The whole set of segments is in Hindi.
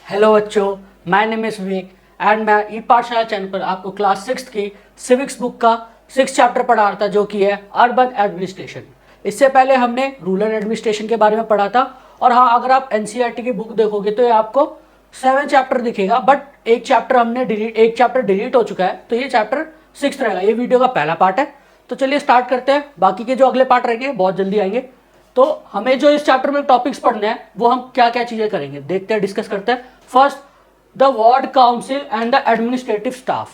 हेलो बच्चों, my name is Vivek and मैं ई पाठशाला चैनल पर आपको क्लास 6 की सिविक्स बुक का 6 चैप्टर पढ़ा रहा था जो कि है अर्बन एडमिनिस्ट्रेशन। इससे पहले हमने रूरल एडमिनिस्ट्रेशन के बारे में पढ़ा था। और हाँ, अगर आप एनसीईआरटी की बुक देखोगे तो ये आपको 7 चैप्टर दिखेगा, बट एक चैप्टर डिलीट हो चुका है, तो ये चैप्टर 6 रहेगा। ये वीडियो का पहला पार्ट है। तो चलिए स्टार्ट करते हैं। बाकी के जो अगले पार्ट रहेंगे बहुत जल्दी आएंगे। तो हमें जो इस चैप्टर में टॉपिक्स पढ़ने हैं वो हम क्या क्या चीजें करेंगे देखते हैं, डिस्कस करते हैं। First, the ward council and the administrative staff,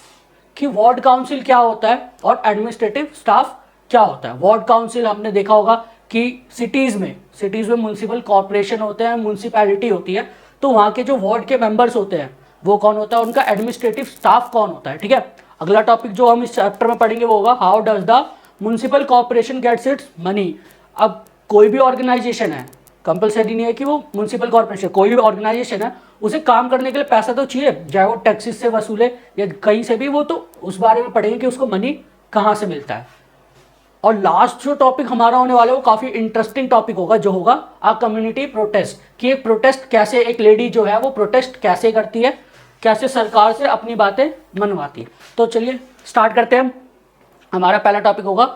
कि वार्ड काउंसिल क्या होता है और एडमिनिस्ट्रेटिव स्टाफ क्या होता है। वार्ड काउंसिल हमने देखा होगा कि सिटीज में म्युनिसिपल कॉर्पोरेशन होते हैं, म्युनिसिपैलिटी होती है, तो वहाँ के जो वार्ड के मेंबर्स होते हैं वो कौन होता है, उनका एडमिनिस्ट्रेटिव स्टाफ कौन होता है। ठीक है, अगला टॉपिक जो हम इस चैप्टर में पढ़ेंगे वो होगा how does the municipal corporation gets its money. अब कोई भी ऑर्गेनाइजेशन है, कंपलसरी नहीं है कि वो म्युनिसिपल कॉर्पोरेशन, कोई भी ऑर्गेनाइजेशन है, उसे काम करने के लिए पैसा तो चाहिए, चाहे वो टैक्सेस से वसूले या कहीं से भी, वो तो उस बारे में पढ़ेंगे कि उसको मनी कहाँ से मिलता है। और लास्ट जो टॉपिक हमारा होने वाला है वो काफ़ी इंटरेस्टिंग टॉपिक होगा, जो होगा आ कम्युनिटी प्रोटेस्ट, कि एक प्रोटेस्ट कैसे, एक लेडी जो है वो प्रोटेस्ट कैसे करती है, कैसे सरकार से अपनी बातें मनवाती है। तो चलिए स्टार्ट करते हैं। हमारा पहला टॉपिक होगा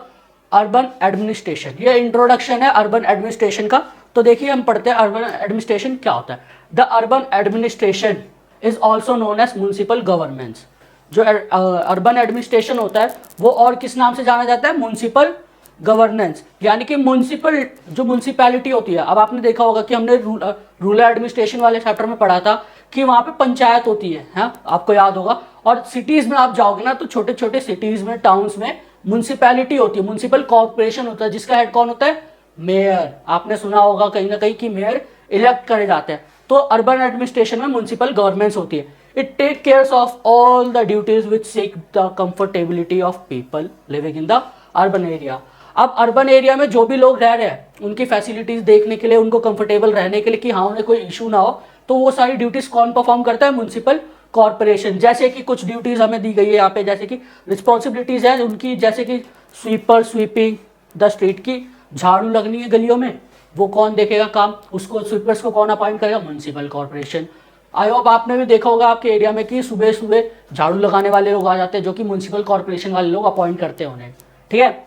अर्बन एडमिनिस्ट्रेशन। ये इंट्रोडक्शन है अर्बन एडमिनिस्ट्रेशन का। तो देखिए हम पढ़ते हैं अर्बन एडमिनिस्ट्रेशन क्या होता है। The urban administration is also known as municipal governance. जो अर्बन एडमिनिस्ट्रेशन होता है वो और किस नाम से जाना जाता है, म्युनिसिपल गवर्नेंस, यानी कि म्युनिसिपल जो म्युनिसिपैलिटी होती है। अब आपने देखा होगा कि हमने रूरल एडमिनिस्ट्रेशन वाले चैप्टर में पढ़ा था कि वहाँ पे पंचायत होती है, आपको याद होगा। और सिटीज़ में आप जाओगे ना तो छोटे छोटे सिटीज़ में, टाउन्स में म्युनिसिपैलिटी होती है, म्युनिसिपल कॉर्पोरेशन होता है, जिसका हेड कौन होता है, मेयर। आपने सुना होगा कहीं ना कहीं कि मेयर इलेक्ट करे जाते हैं। तो अर्बन एडमिनिस्ट्रेशन में म्युनिसिपल गवर्नमेंट्स होती है। It take cares of all the duties which seek the comfortability of people living in the urban area. अब अर्बन एरिया में जो भी लोग रह रहे हैं उनकी फैसिलिटीज देखने के लिए, उनको कंफर्टेबल रहने के लिए, कि हाँ उन्हें कोई इशू ना हो, तो वो सारी ड्यूटीज कौन परफॉर्म करता है, म्युनिसिपल कॉर्पोरेशन। जैसे कि कुछ ड्यूटीज हमें दी गई है यहाँ पे, जैसे कि रिस्पॉन्सिबिलिटीज है उनकी, जैसे कि स्वीपिंग द स्ट्रीट, की झाड़ू लगनी है गलियों में, वो कौन देखेगा काम, उसको स्वीपर्स को कौन अपॉइंट करेगा, म्युनिसिपल कॉर्पोरेशन। आई होप आपने भी देखा होगा आपके एरिया में कि सुबह सुबह झाड़ू लगाने वाले लोग आ जाते हैं, जो कि म्युनिसिपल कॉर्पोरेशन वाले लोग अपॉइंट करते हैं उन्हें। ठीक है,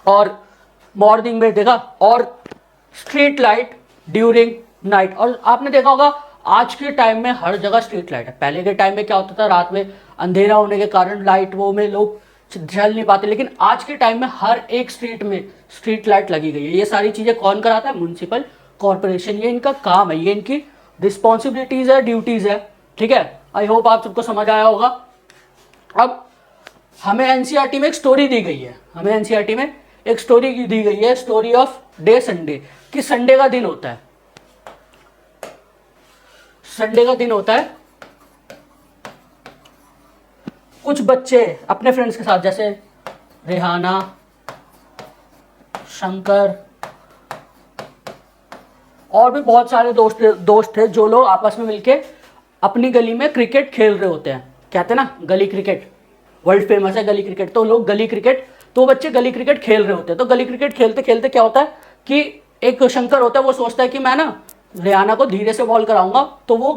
और मॉर्निंग में देखा, और स्ट्रीट लाइट ड्यूरिंग नाइट। और आपने देखा होगा आज के टाइम में हर जगह स्ट्रीट लाइट है। पहले के टाइम में क्या होता था, रात में अंधेरा होने के कारण लाइट वो में लोग चल नहीं पाते, लेकिन आज के टाइम में हर एक स्ट्रीट में स्ट्रीट लाइट लगी गई है। ये सारी चीजें कौन कराता है, म्युनिसिपल कॉर्पोरेशन। ये इनका काम है, ये इनकी रिस्पॉन्सिबिलिटीज है, ड्यूटीज है। ठीक है, आई होप आप सबको समझ आया होगा। अब हमें एनसीईआरटी में एक स्टोरी दी गई है, स्टोरी ऑफ डे संडे, कि संडे का दिन होता है, कुछ बच्चे अपने फ्रेंड्स के साथ, जैसे रेहाना, शंकर और भी बहुत सारे दोस्त थे, जो लोग आपस में मिलके अपनी गली में क्रिकेट खेल रहे होते हैं। कहते हैं ना गली क्रिकेट, वर्ल्ड फेमस है गली क्रिकेट। तो लोग गली क्रिकेट, तो बच्चे गली क्रिकेट खेल रहे होते हैं। तो गली क्रिकेट खेलते खेलते क्या होता है कि एक शंकर होता है, वो सोचता है कि मैं ना रेहाना को धीरे से बॉल कराऊंगा तो वो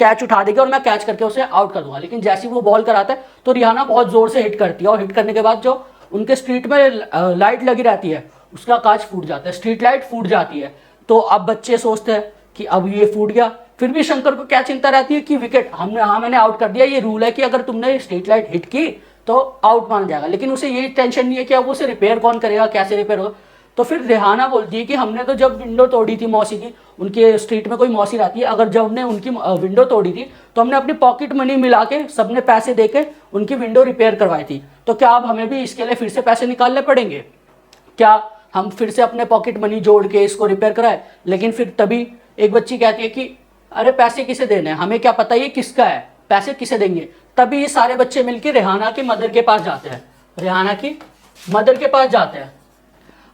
कैच उठा देगी और मैं कैच करके उसे आउट कर दूंगा। लेकिन जैसे ही वो बॉल कराता है तो रेहाना बहुत जोर से हिट करती है, और हिट करने के बाद जो उनके स्ट्रीट में लाइट लगी रहती है उसका कांच फूट जाता है, स्ट्रीट लाइट फूट जाती है। तो अब बच्चे सोचते हैं कि अब ये फूट गया, फिर भी शंकर को क्या चिंता रहती है कि विकेट मैंने आउट कर दिया। ये रूल है कि अगर तुमने स्ट्रीट लाइट हिट की तो आउट माना जाएगा, लेकिन उसे ये टेंशन नहीं है कि अब उसे रिपेयर कौन करेगा, कैसे रिपेयर होगा। तो फिर रेहाना बोलती है कि हमने तो जब विंडो तोड़ी थी मौसी की, उनके स्ट्रीट में कोई मौसी रहती है, अगर जब हमने उनकी विंडो तोड़ी थी तो हमने अपनी पॉकेट मनी मिला के, सबने पैसे दे के उनकी विंडो रिपेयर करवाई थी। तो क्या अब हमें भी इसके लिए फिर से पैसे निकालने पड़ेंगे, क्या हम फिर से अपने पॉकेट मनी जोड़ के इसको रिपेयर कराए। लेकिन फिर तभी एक बच्ची कहती है कि अरे पैसे किसे देने हैं, हमें क्या पता ये किसका है, पैसे किसे देंगे। तभी ये सारे बच्चे मिलकर रेहाना की मदर के पास जाते हैं,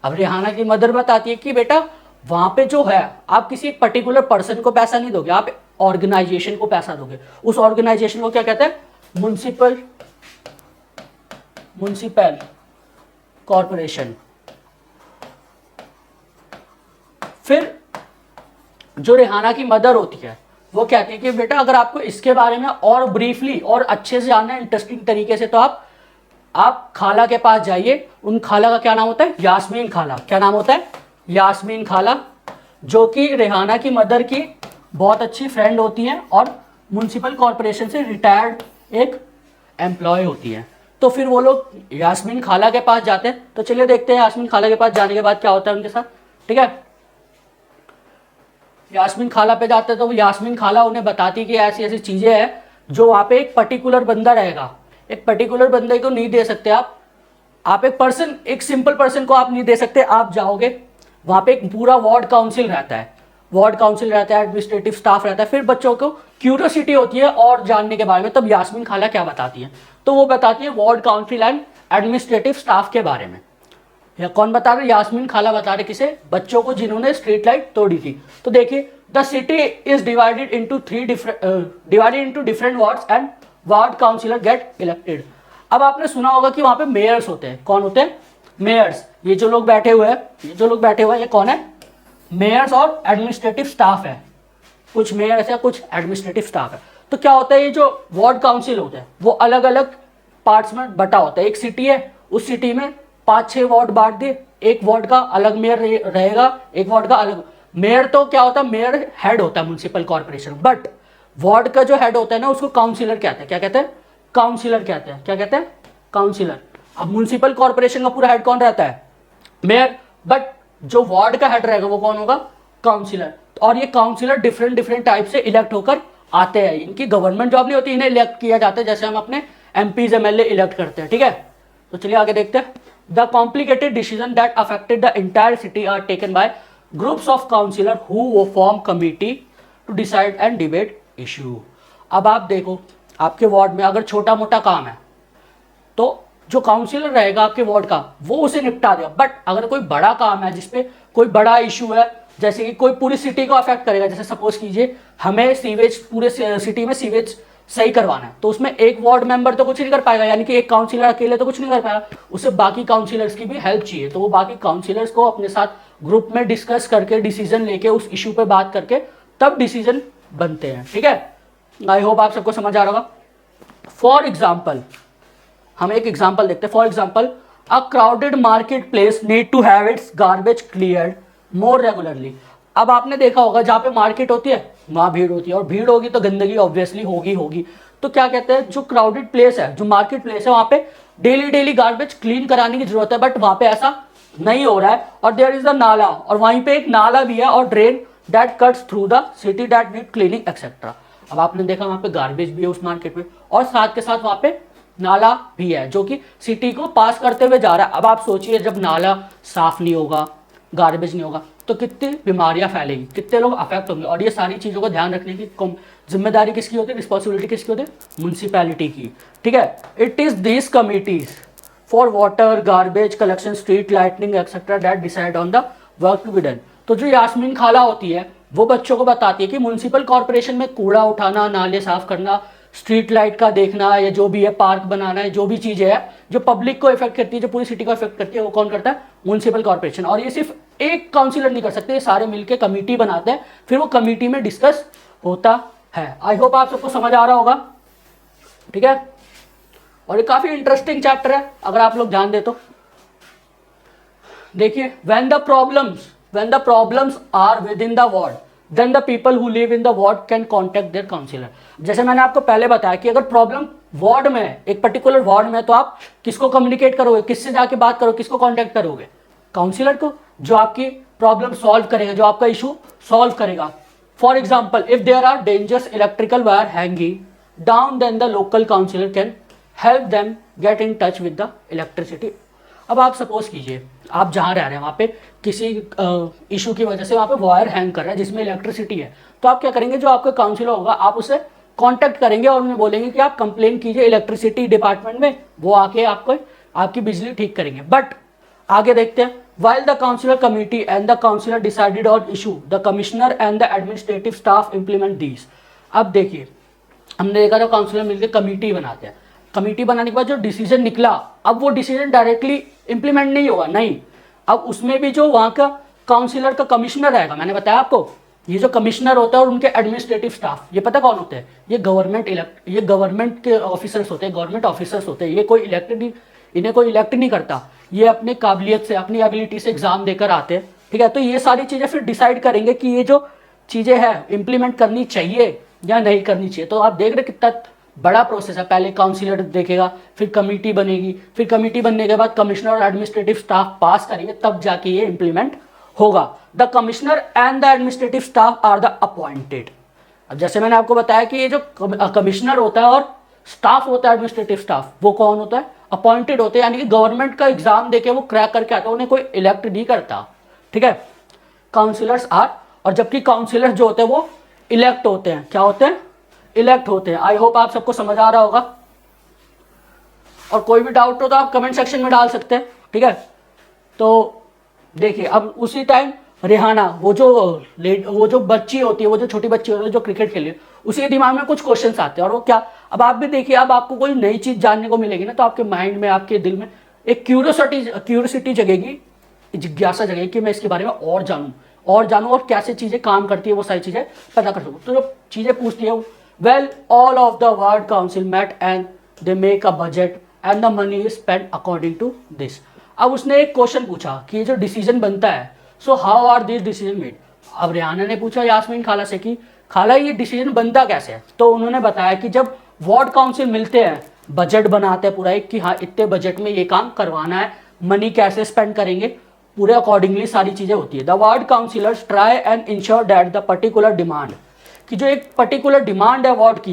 अब रेहाना की मदर बताती है कि बेटा वहां पे जो है आप किसी पर्टिकुलर पर्सन को पैसा नहीं दोगे, आप ऑर्गेनाइजेशन को पैसा दोगे। उस ऑर्गेनाइजेशन को क्या कहते हैं, म्युनिसिपल कॉर्पोरेशन। फिर जो रेहाना की मदर होती है वो कहती है कि बेटा अगर आपको इसके बारे में और ब्रीफली और अच्छे से जानना है इंटरेस्टिंग तरीके से, तो आप खाला के पास जाइए। उन खाला का क्या नाम होता है? यास्मीन खाला। क्या नाम होता है? यास्मीन खाला, जो कि रेहाना की मदर की बहुत अच्छी फ्रेंड होती हैं और म्युनिसिपल कॉरपोरेशन से रिटायर्ड एक एम्प्लॉय होती है। तो फिर वो लोग यास्मीन खाला के पास जाते हैं। तो चलिए देखते हैं यास्मीन खाला के पास जाने के बाद क्या होता है उनके साथ। ठीक है, यास्मीन खाला पे जाते हैं तो यास्मीन खाला उन्हें बताती है कि ऐसी ऐसी चीज़ें हैं, जो वहाँ पे एक पर्टिकुलर बंदा रहेगा। एक पर्टिकुलर बंदे को नहीं दे सकते आप एक पर्सन, एक सिंपल पर्सन को आप नहीं दे सकते। आप जाओगे वहाँ पे एक पूरा वार्ड काउंसिल रहता है, वार्ड काउंसिल रहता है, एडमिनिस्ट्रेटिव स्टाफ रहता है। फिर बच्चों को क्यूरियोसिटी होती है और जानने के बारे में, तब यास्मीन खाला क्या बताती है? तो वो बताती है ward council and administrative staff के बारे में। या कौन बता रहे? यास्मीन खाला बता रहे किसे? बच्चों को जिन्होंने स्ट्रीट लाइट तोड़ी थी। तो देखिए, the city is divided into different wards and ward councillor get elected. अब आपने सुना होगा कि वहां पे मेयर्स होते हैं। कौन होते हैं? मेयर्स। ये जो लोग बैठे हुए हैं, ये कौन है? मेयर्स और एडमिनिस्ट्रेटिव स्टाफ है। कुछ मेयर्स है, कुछ एडमिनिस्ट्रेटिव स्टाफ है। तो क्या होता है, ये जो वार्ड काउंसिल होता है वो अलग अलग पार्ट्स में बटा होता है। एक सिटी है, उस सिटी में 5-6 वार्ड बांट दिए। एक वार्ड का अलग मेयर रहेगा, एक वार्ड का अलग मेयर। तो क्या होता है, मेयर हेड होता है म्युनिसिपल कॉर्पोरेशन, बट वार्ड का जो हेड होता है ना, उसको काउंसिलर कहते हैं। क्या कहते हैं? काउंसिलर कहते हैं। क्या कहते हैं? काउंसिलर। अब म्युनिसिपल कॉर्पोरेशन का पूरा हेड कौन रहता है? मेयर। बट जो वार्ड का हेड रहेगा वो कौन होगा? काउंसिलर। और ये काउंसिलर डिफरेंट टाइप से इलेक्ट होकर आते हैं। इनकी गवर्नमेंट जॉब नहीं होती, इन्हें इलेक्ट किया जाता है, जैसे हम अपने एमपीज एमएलए इलेक्ट करते हैं। ठीक है, तो चलिए आगे देखते हैं। The complicated decision that affected the entire city are taken by groups of councillor who form committee to decide and debate issue. अब आप देखो, आपके वार्ड में अगर छोटा मोटा काम है तो जो काउंसिलर रहेगा आपके वार्ड का, वो उसे निपटा देगा। बट अगर कोई बड़ा काम है, जिसपे कोई बड़ा इशू है, जैसे कि कोई पूरी सिटी को अफेक्ट करेगा, जैसे सपोज कीजिए हमें सीवेज, पूरे सिटी में सीवेज सही करवाना है, तो उसमें एक वार्ड मेंबर तो कुछ नहीं कर पाएगा, यानी कि एक काउंसिलर अकेले तो कुछ नहीं कर पाएगा, उसे बाकी काउंसिलर्स की भी हेल्प चाहिए। तो वो बाकी काउंसिलर्स को अपने साथ ग्रुप में डिस्कस करके, डिसीजन लेके, उस इशू पे बात करके तब डिसीजन बनते हैं। ठीक है, आई होप आप सबको समझ आ रहा होगा। फॉर एग्जाम्पल, हम एक एग्जाम्पल देखते हैं। For example, a crowded market place need to have its garbage cleared more regularly. अब आपने देखा होगा, जहाँ पे मार्केट होती है वहाँ भीड़ होती है, और भीड़ होगी तो गंदगी ऑब्वियसली होगी। तो क्या कहते हैं, जो क्राउडेड प्लेस है, जो मार्केट प्लेस है, वहाँ पे डेली गार्बेज क्लीन कराने की जरूरत है। बट वहाँ पे ऐसा नहीं हो रहा है, और देयर इज अ नाला, और वहीं पे एक नाला भी है और drain that cuts through the city that need cleaning etcetera. अब आपने देखा वहाँ पे गार्बेज भी है उस मार्केट में, और साथ के साथ वहाँ पे नाला भी है जो कि सिटी को पास करते हुए जा रहा है। अब आप सोचिए, जब नाला साफ नहीं होगा, गार्बेज नहीं होगा, तो कितनी बीमारियां फैलेंगी, कितने लोग अफेक्ट होंगे। और ये सारी चीज़ों को ध्यान रखने की जिम्मेदारी किसकी होती है? रिस्पॉन्सिबिलिटी किसकी होती है? म्युनिसिपैलिटी की। ठीक है, it is this committees for water, garbage collection, street lightning etcetera that decide on the work to be done. तो जो यास्मीन खाला होती है वो बच्चों को बताती है कि म्युनिसिपल कॉर्पोरेशन में कूड़ा उठाना, नाले साफ करना, स्ट्रीट लाइट का देखना, या जो भी है पार्क बनाना है, जो भी चीज़ें है जो पब्लिक को इफेक्ट करती है, जो पूरी सिटी को इफेक्ट करती है, वो कौन करता है? Municipal corporation. और ये सिर्फ एक काउंसिलर नहीं कर सकते, ये सारे मिलकर कमेटी बनाते हैं, फिर वो कमेटी में डिस्कस होता है। आई होप आप सबको समझ आ रहा होगा। ठीक है, और ये काफी इंटरेस्टिंग चैप्टर है अगर आप लोग ध्यान दे तो। देखिए, when the problems are within the ward, then the people who live in the ward can contact their counselor। जैसे मैंने आपको पहले बताया कि अगर प्रॉब्लम वार्ड में है, एक पर्टिकुलर वार्ड में, तो आप किसको कम्युनिकेट करोगे, किससे जाके बात करोगे, किसको कॉन्टेक्ट करोगे? काउंसिलर को, जो आपकी प्रॉब्लम सॉल्व करेगा, जो आपका इशू सॉल्व करेगा। For example, if there are dangerous electrical wire hanging down, then the local councillor can help them get in touch with the electricity. अब आप सपोज कीजिए, आप जहाँ रह रहे हैं वहाँ पे किसी इशू की वजह से वहाँ पे वायर हैंग कर रहा है जिसमें इलेक्ट्रिसिटी है, तो आप क्या करेंगे? जो आपका काउंसिलर होगा, आप उसे कांटेक्ट करेंगे और उन्हें बोलेंगे कि आप कंप्लेन कीजिए इलेक्ट्रिसिटी डिपार्टमेंट में, वो आके आपको आपकी बिजली ठीक करेंगे। बट आगे देखते हैं, while the councillor committee and the councillor decided on issue, the commissioner and the administrative staff implement these। अब देखिए, हमने देखा था काउंसिलर मिलकर कमेटी बनाते हैं, कमेटी बनाने के बाद जो डिसीजन निकला, अब वो डिसीजन डायरेक्टली इंप्लीमेंट नहीं होगा, नहीं, अब उसमें भी जो वहाँ का काउंसिलर का कमिश्नर रहेगा, मैंने बताया आपको ये जो कमिश्नर होता है और उनके एडमिनिस्ट्रेटिव स्टाफ, ये पता कौन होते हैं? ये गवर्नमेंट के ऑफिसर्स होते हैं, गवर्नमेंट ऑफिसर्स होते हैं। ये कोई इलेक्टेड नहीं, इन्हें कोई इलेक्ट नहीं करता, ये अपने काबिलियत से, अपनी एबिलिटी से एग्जाम देकर आते हैं। ठीक है, तो ये सारी चीज़ें फिर डिसाइड करेंगे कि ये जो चीज़ें हैं इम्प्लीमेंट करनी चाहिए या नहीं करनी चाहिए। तो आप देख रहे कितना बड़ा प्रोसेस है। पहले काउंसिलर देखेगा, फिर कमेटी बनेगी, फिर कमेटी बनने के बाद कमिश्नर और एडमिनिस्ट्रेटिव स्टाफ पास करेंगे, तब जाके ये इम्प्लीमेंट होगा। The commissioner and the administrative staff are the appointed. अब जैसे मैंने आपको बताया कि ये जो कमिश्नर होता है और स्टाफ होता है एडमिनिस्ट्रेटिव स्टाफ, वो कौन होता है? अपॉइंटेड होते हैं, यानी कि गवर्नमेंट का एग्जाम देके वो क्रैक करके आता है, उन्हें कोई इलेक्ट नहीं करता। ठीक है, काउंसिलर्स आर, और जबकि काउंसिलर जो होते हैं वो इलेक्ट होते हैं। क्या होते हैं? इलेक्ट होते हैं। आई होप आप सबको समझ आ रहा होगा, और कोई भी डाउट हो तो आप कमेंट सेक्शन में डाल सकते हैं। ठीक है, तो देखिए अब उसी टाइम रेहाना, वो जो बच्ची होती है, वो जो छोटी बच्ची होती है जो क्रिकेट खेले, उसी दिमाग में कुछ क्वेश्चंस आते हैं, और वो क्या, अब आप भी देखिए, अब आपको कोई नई चीज जानने को मिलेगी ना, तो आपके माइंड में, आपके दिल में एक क्यूरियोसिटी जगेगी, जिज्ञासा जगेगी कि मैं इसके बारे में और जानूं और कैसे चीजें काम करती है, वो सारी चीजें पता कर सकूं। तो जो चीजें पूछती है, well all of the ward council met and they make a budget and the money is spend according to this. अब उसने एक क्वेश्चन पूछा कि ये जो डिसीजन बनता है, so how are this decision made. अब रेहाना ने पूछा यास्मीन खाला से कि खाला ये डिसीजन बनता कैसे है, तो उन्होंने बताया कि जब वार्ड काउंसिल मिलते हैं, बजट बनाते हैं पूरा एक कि हाँ इतने बजट में ये काम करवाना है, मनी कैसे स्पेंड करेंगे, पूरे अकॉर्डिंगली सारी चीजें होती है। The ward councillors try and ensure that the particular demand, कि जो एक पर्टिकुलर डिमांड है वार्ड की,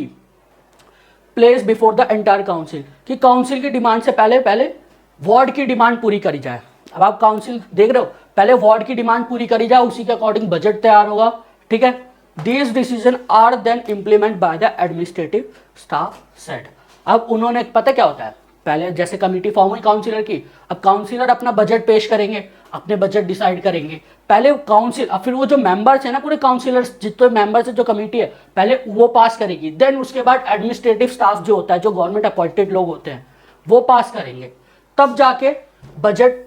place before the entire council, कि काउंसिल की डिमांड से पहले वार्ड की डिमांड पूरी करी जाए। अब आप काउंसिल देख रहे हो, पहले वार्ड की डिमांड पूरी करी जाए, उसी के अकॉर्डिंग बजट तैयार होगा। ठीक है, these decision are then implement by the administrative staff set. अब उन्होंने, पता क्या होता है, पहले जैसे कमेटी फॉर्म हुई काउंसिलर की, अब काउंसिलर अपना बजट पेश करेंगे, अपने बजट डिसाइड करेंगे, पहले काउंसिल, फिर वो जो मेंबर्स है ना, पूरे काउंसिलर्स जितने मेंबर्स है, जो कमेटी है, पहले वो पास करेगी, देन उसके बाद एडमिनिस्ट्रेटिव स्टाफ जो होता है, जो गवर्नमेंट अपॉइंटेड लोग होते हैं, वो पास करेंगे, तब जाके बजट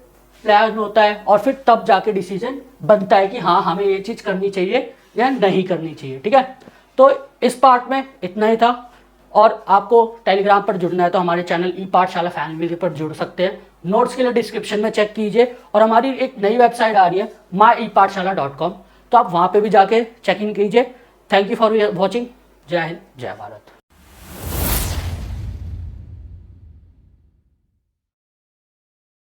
प्लान होता है, और फिर तब जाके डिसीजन बनता है कि हाँ हमें ये चीज करनी चाहिए या नहीं करनी चाहिए। ठीक है, तो इस पार्ट में इतना ही था, और आपको टेलीग्राम पर जुड़ना है तो हमारे चैनल ई पाठशाला फैमिली पर जुड़ सकते हैं। नोट्स के लिए डिस्क्रिप्शन में चेक कीजिए, और हमारी एक नई वेबसाइट आ रही है myepathshala.com, तो आप वहाँ पे भी जाके चेक इन कीजिए। Thank you for watching. जय हिंद, जय भारत।